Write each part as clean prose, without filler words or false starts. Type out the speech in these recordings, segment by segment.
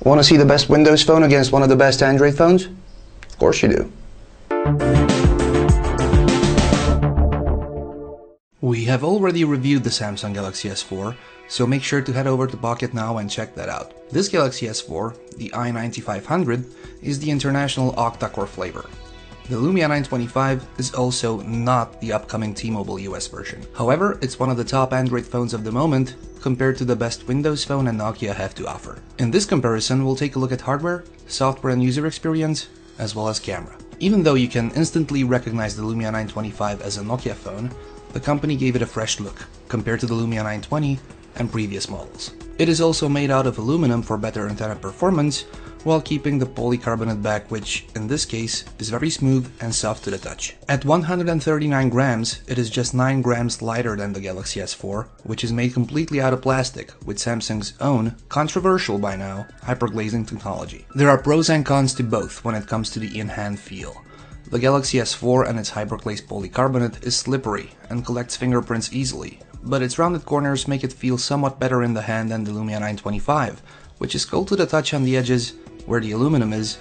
Want to see the best Windows phone against one of the best Android phones? Of course you do. We have already reviewed the Samsung Galaxy S4, so make sure to head over to Pocket now and check that out. This Galaxy S4, the i9500, is the international octa-core flavor. The Lumia 925 is also not the upcoming T-Mobile US version. However, it's one of the top Android phones of the moment compared to the best Windows Phone and Nokia have to offer. In this comparison, we'll take a look at hardware, software and user experience, as well as camera. Even though you can instantly recognize the Lumia 925 as a Nokia phone, the company gave it a fresh look compared to the Lumia 920 and previous models. It is also made out of aluminum for better antenna performance, while keeping the polycarbonate back, which in this case is very smooth and soft to the touch. At 139 grams, it is just 9 grams lighter than the Galaxy S4, which is made completely out of plastic with Samsung's own, controversial by now, hyperglazing technology. There are pros and cons to both when it comes to the in-hand feel. The Galaxy S4 and its hyperglazed polycarbonate is slippery and collects fingerprints easily, but its rounded corners make it feel somewhat better in the hand than the Lumia 925, which is cold to the touch on the edges where the aluminum is,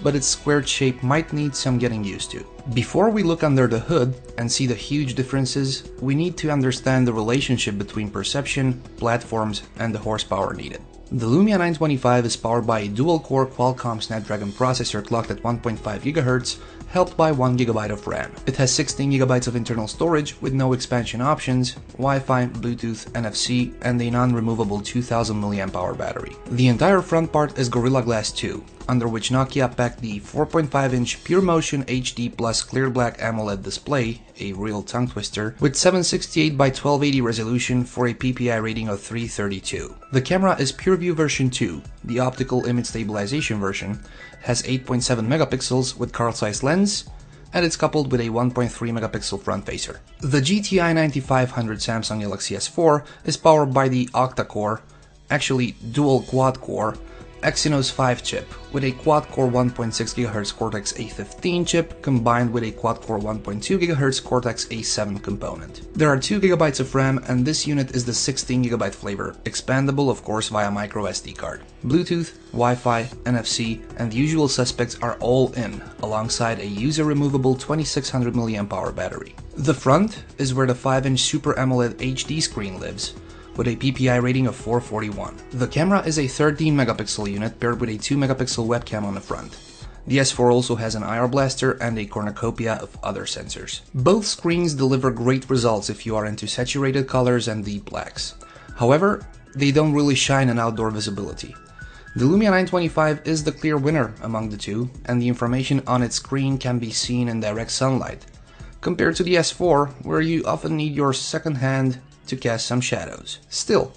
but its squared shape might need some getting used to. Before we look under the hood and see the huge differences, we need to understand the relationship between perception, platforms, and the horsepower needed. The Lumia 925 is powered by a dual-core Qualcomm Snapdragon processor clocked at 1.5 GHz, helped by 1 GB of RAM. It has 16 GB of internal storage with no expansion options, Wi-Fi, Bluetooth, NFC, and a non-removable 2000 mAh battery. The entire front part is Gorilla Glass 2, under which Nokia packed the 4.5-inch PureMotion HD Plus clear black AMOLED display, a real tongue twister, with 768 by 1280 resolution for a PPI rating of 332. The camera is PureView version 2, the optical image stabilization version, has 8.7 megapixels with Carl Zeiss lens, and it's coupled with a 1.3 megapixel front facer. The GTI 9500 Samsung Galaxy S4 is powered by the octa-core, actually dual quad-core, Exynos 5 chip with a quad-core 1.6 GHz Cortex-A15 chip combined with a quad-core 1.2 GHz Cortex-A7 component. There are 2 GB of RAM and this unit is the 16 GB flavor, expandable of course via micro SD card. Bluetooth, Wi-Fi, NFC and the usual suspects are all in, alongside a user-removable 2600 mAh battery. The front is where the 5-inch Super AMOLED HD screen lives, with a PPI rating of 441. The camera is a 13 megapixel unit paired with a 2 megapixel webcam on the front. The S4 also has an IR blaster and a cornucopia of other sensors. Both screens deliver great results if you are into saturated colors and deep blacks. However, they don't really shine in outdoor visibility. The Lumia 925 is the clear winner among the two, and the information on its screen can be seen in direct sunlight, compared to the S4, where you often need your second hand to cast some shadows. Still,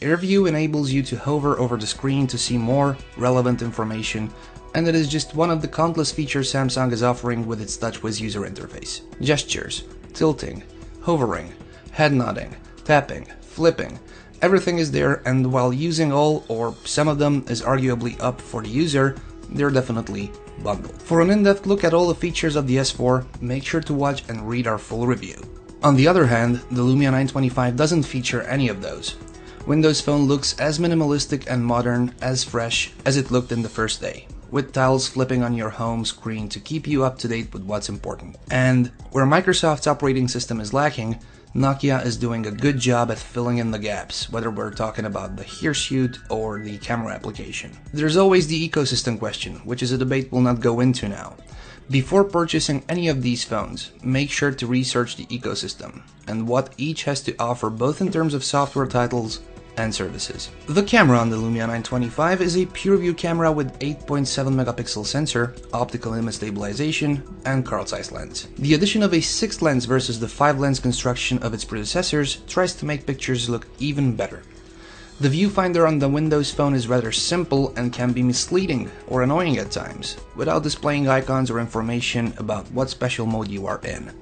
AirView enables you to hover over the screen to see more relevant information, and it is just one of the countless features Samsung is offering with its TouchWiz user interface. Gestures, tilting, hovering, head nodding, tapping, flipping, everything is there, and while using all or some of them is arguably up for the user, they're definitely bundled. For an in-depth look at all the features of the S4, make sure to watch and read our full review. On the other hand, the Lumia 925 doesn't feature any of those. Windows Phone looks as minimalistic and modern, as fresh as it looked in the first day, with tiles flipping on your home screen to keep you up to date with what's important. And where Microsoft's operating system is lacking, Nokia is doing a good job at filling in the gaps, whether we're talking about the Hirsute or the camera application. There's always the ecosystem question, which is a debate we'll not go into now. Before purchasing any of these phones, make sure to research the ecosystem and what each has to offer both in terms of software titles and services. The camera on the Lumia 925 is a PureView camera with 8.7 megapixel sensor, optical image stabilization, and Carl Zeiss lens. The addition of a 6th lens versus the 5-lens construction of its predecessors tries to make pictures look even better. The viewfinder on the Windows Phone is rather simple and can be misleading or annoying at times, without displaying icons or information about what special mode you are in.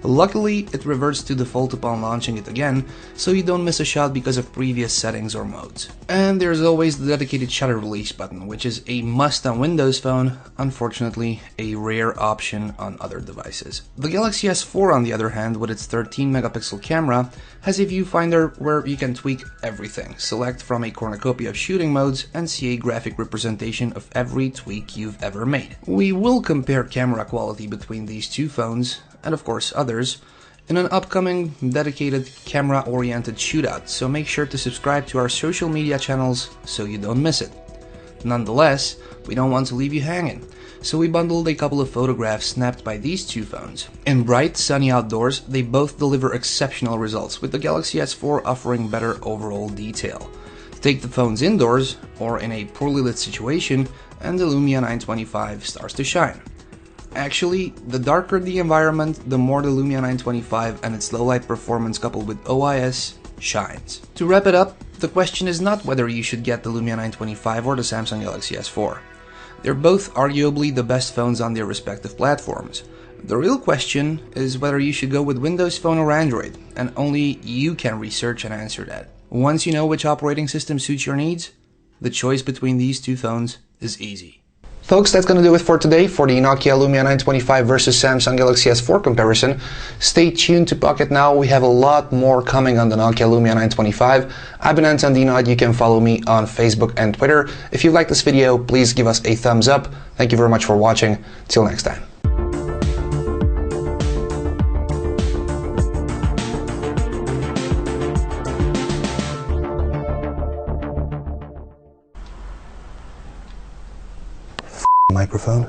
Luckily, it reverts to default upon launching it again, so you don't miss a shot because of previous settings or modes. And there's always the dedicated shutter release button, which is a must on Windows Phone, unfortunately a rare option on other devices. The Galaxy S4, on the other hand, with its 13 megapixel camera, has a viewfinder where you can tweak everything, select from a cornucopia of shooting modes, and see a graphic representation of every tweak you've ever made. We will compare camera quality between these two phones, and of course others, in an upcoming dedicated camera-oriented shootout, so make sure to subscribe to our social media channels so you don't miss it. Nonetheless, we don't want to leave you hanging, so we bundled a couple of photographs snapped by these two phones. In bright, sunny outdoors, they both deliver exceptional results, with the Galaxy S4 offering better overall detail. Take the phones indoors, or in a poorly lit situation, and the Lumia 925 starts to shine. Actually, the darker the environment, the more the Lumia 925 and its low-light performance coupled with OIS shines. To wrap it up, the question is not whether you should get the Lumia 925 or the Samsung Galaxy S4. They're both arguably the best phones on their respective platforms. The real question is whether you should go with Windows Phone or Android, and only you can research and answer that. Once you know which operating system suits your needs, the choice between these two phones is easy. Folks, that's going to do it for today for the Nokia Lumia 925 versus Samsung Galaxy S4 comparison. Stay tuned to Pocket Now, we have a lot more coming on the Nokia Lumia 925. I've been Anton Dinod, you can follow me on Facebook and Twitter. If you liked this video, please give us a thumbs up. Thank you very much for watching. Till next time. Microphone.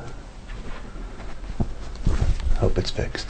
Hope it's fixed.